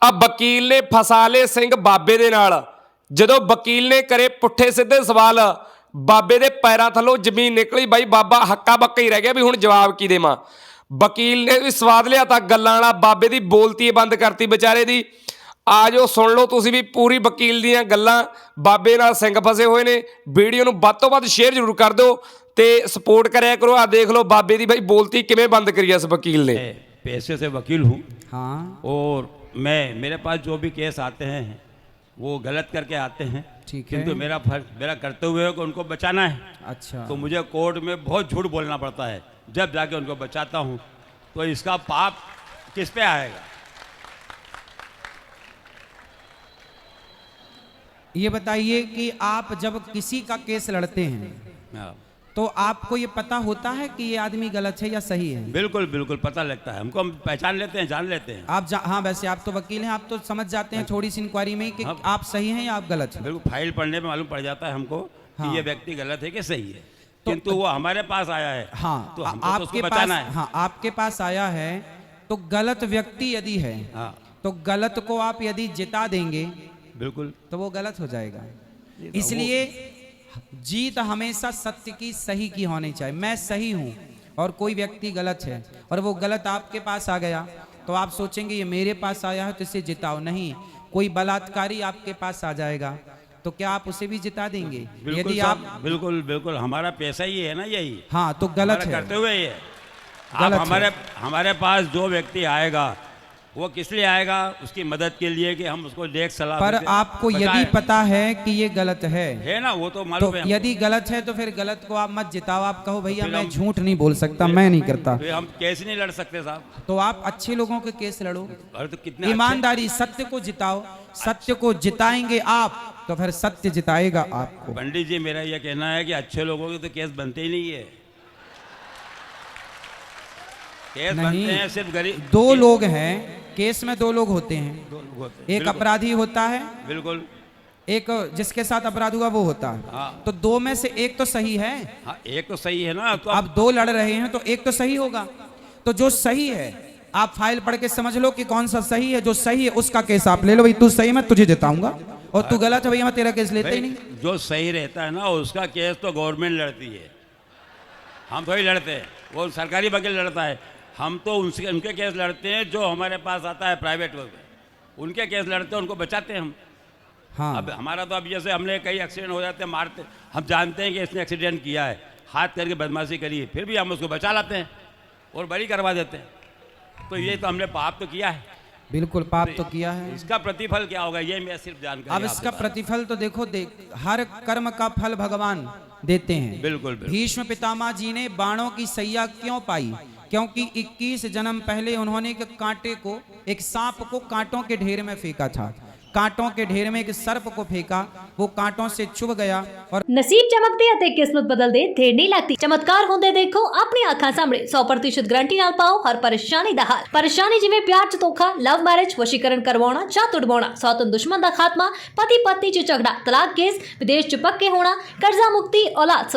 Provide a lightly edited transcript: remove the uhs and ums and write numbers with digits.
ਆ ਵਕੀਲ ਨੇ ਫਸਾ ਲਏ ਸਿੰਘ ਬਾਬੇ ਦੇ ਨਾਲ। ਜਦੋਂ ਵਕੀਲ ਨੇ ਕਰੇ ਪੁੱਠੇ ਸਿੱਧੇ ਸਵਾਲ, ਬਾਬੇ ਦੇ ਪੈਰਾਂ ਥੱਲੋਂ ਜ਼ਮੀਨ ਨਿਕਲੀ। ਬਾਈ ਬਾਬਾ ਹੱਕਾ ਬੱਕਾ ਹੀ ਰਹਿ ਗਿਆ ਵੀ ਹੁਣ ਜਵਾਬ ਕੀ ਦੇਵਾਂ। ਵਕੀਲ ਨੇ ਵੀ ਸਵਾਦ ਲਿਆ ਤਾਂ ਗੱਲਾਂ ਵਾਲਾ ਬਾਬੇ ਦੀ ਬੋਲਤੀ ਬੰਦ ਕਰਤੀ ਵਿਚਾਰੇ ਦੀ। ਆ ਜਾਓ ਸੁਣ ਲਓ ਤੁਸੀਂ ਵੀ ਪੂਰੀ ਵਕੀਲ ਦੀਆਂ ਗੱਲਾਂ। ਬਾਬੇ ਨਾਲ ਸਿੰਘ ਫਸੇ ਹੋਏ ਨੇ। ਵੀਡੀਓ ਨੂੰ ਵੱਧ ਤੋਂ ਵੱਧ ਸ਼ੇਅਰ ਜ਼ਰੂਰ ਕਰ ਦਿਓ ਤੇ ਸपोर्ट कराया करो। आ देख लो बाबे दी भाई बोलती किवें बंद करी इस वकील ने। पैसे से वकील हूँ। हाँ। और मेरे पास जो भी केस आते हैं वो गलत करके आते हैं। ठीक है। किंतु मेरा कर्तव्य है कि उनको बचाना है। अच्छा। तो मुझे कोर्ट में बहुत झूठ बोलना पड़ता है। जब जाके उनको बचाता हूँ तो इसका पाप किस पे आएगा? ये बताइए कि आप जब किसी का केस लड़ते हैं तो आपको ये पता होता है कि ये आदमी गलत है या सही है? बिल्कुल बिल्कुल पता लगता है हमको। हम पहचान लेते हैं, जान लेते हैं। आप हाँ, वैसे आप तो वकील हैं, आप तो समझ जाते हैं थोड़ी सी इंक्वायरी में कि आप सही हैं या आप गलत हैं। बिल्कुल फाइल पढ़ने में मालूम पड़ जाता है हमको कि ये व्यक्ति गलत है कि सही है। किंतु वो हमारे पास आया है। हाँ, तो आपके पास, हाँ, आपके पास आया है तो गलत व्यक्ति यदि है तो गलत को आप यदि जिता देंगे बिल्कुल तो वो गलत हो जाएगा। इसलिए जीत हमेशा सत्य की, सही की होनी चाहिए। मैं सही हूँ और कोई व्यक्ति गलत है और वो गलत आपके पास आ गया तो आप सोचेंगे ये मेरे पास आया है तो इसे जिताओ। नहीं, कोई बलात्कारी आपके पास आ जाएगा तो क्या आप उसे भी जिता देंगे? यदि आप बिल्कुल बिल्कुल हमारा पैसा ही है ना यही। हाँ, तो गलत है करते हुए ये आप हमारे पास जो व्यक्ति आएगा वो किस लिए आएगा? उसकी मदद के लिए कि हम उसको देख सलाह। पर आपको यदि पता है कि ये गलत है ना, वो तो मालूम है। यदि गलत है तो फिर गलत को आप मत जिताओ। आप कहो भैया मैं झूठ नहीं बोल सकता, मैं नहीं करता। हम केस नहीं लड़ सकते साहब। तो आप अच्छे लोगों के केस लड़ो। तो कितने ईमानदारी, सत्य को जिताओ। सत्य को जिताएंगे आप तो फिर सत्य जिताएगा आपको। पंडित जी, मेरा यह कहना है कि अच्छे लोगों के तो केस बनते ही नहीं है। केस बनते हैं सिर्फ गरीब। दो लोग हैं केस में, दो लोग होते हैं। एक अपराधी होता है, बिल्कुल, एक जिसके साथ अपराध हुआ वो होता है। हाँ। तो दो में से एक तो सही है। हाँ, एक तो सही है ना। तो अब दो लड़ रहे हैं तो एक तो सही होगा। तो जो सही है आप फाइल पढ़ के समझ लो कि कौन सा सही है। जो सही है उसका केस आप ले लो। भाई तू सही, मैं तुझे जिताऊंगा, और तू गलत है भैया मैं तेरा केस लेते ही नहीं। जो सही रहता है ना उसका केस तो गवर्नमेंट लड़ती है, हम थोड़ी लड़ते हैं। वो सरकारी वकील लड़ता है। हम तो उनके केस लड़ते हैं जो हमारे पास आता है प्राइवेट वकील, उनके केस लड़ते हैं, उनको बचाते हैं हम। हाँ। अब हमारा तो अब जैसे हमने कई एक्सीडेंट हो जाते हैं, मारते, हम जानते हैं कि इसने एक्सीडेंट किया है, हाथ करके बदमाशी करी है, फिर भी हम उसको बचा लाते हैं और बरी करवा देते हैं। तो ये तो हमने पाप तो किया है। बिल्कुल पाप तो किया है। इसका प्रतिफल क्या होगा ये मैं सिर्फ जानकारी। अब इसका प्रतिफल तो देखो, हर कर्म का फल भगवान देते हैं। बिल्कुल। भीष्म पितामह जी ने बाणों की सैया क्यों पाई? क्योंकि 21 जन्म पहले उन्होंने एक कांटे को, एक सांप को कांटों के ढेर में फेंका था। कांटों के ढेर में एक सर्प को फेंका, वो कांटों से चुभ गया और नसीब चमकते ਅਤੇ किस्मत बदल दे देर नहीं लगती। चमत्कार ਹੁੰਦੇ देखो अपनी ਅੱਖਾਂ ਸਾਹਮਣੇ 100% ਗਰੰਟੀ ਨਾਲ ਪਾਓ ਹਰ ਪਰੇਸ਼ਾਨੀ ਦਾ ਹੱਲ। ਪਰੇਸ਼ਾਨੀ ਜਿਵੇਂ ਪਿਆਰ ਚ ਧੋਖਾ, ਲਵ ਮੈਰਿਜ, ਵਸ਼ੀਕਰਨ ਕਰਵਾਉਣਾ ਜਾਂ ਤੁੜਵਾਉਣਾ, ਸੌਤਨ ਦੁਸ਼ਮਣ ਦਾ ਖਾਤਮਾ, ਪਤੀ ਪਤਨੀ ਚ ਝਗੜਾ, ਤਲਾਕ ਕੇਸ, ਵਿਦੇਸ਼ ਚ ਪੱਕੇ ਹੋਣਾ, ਕਰਜ਼ਾ ਮੁਕਤੀ, ਔਲਾਦ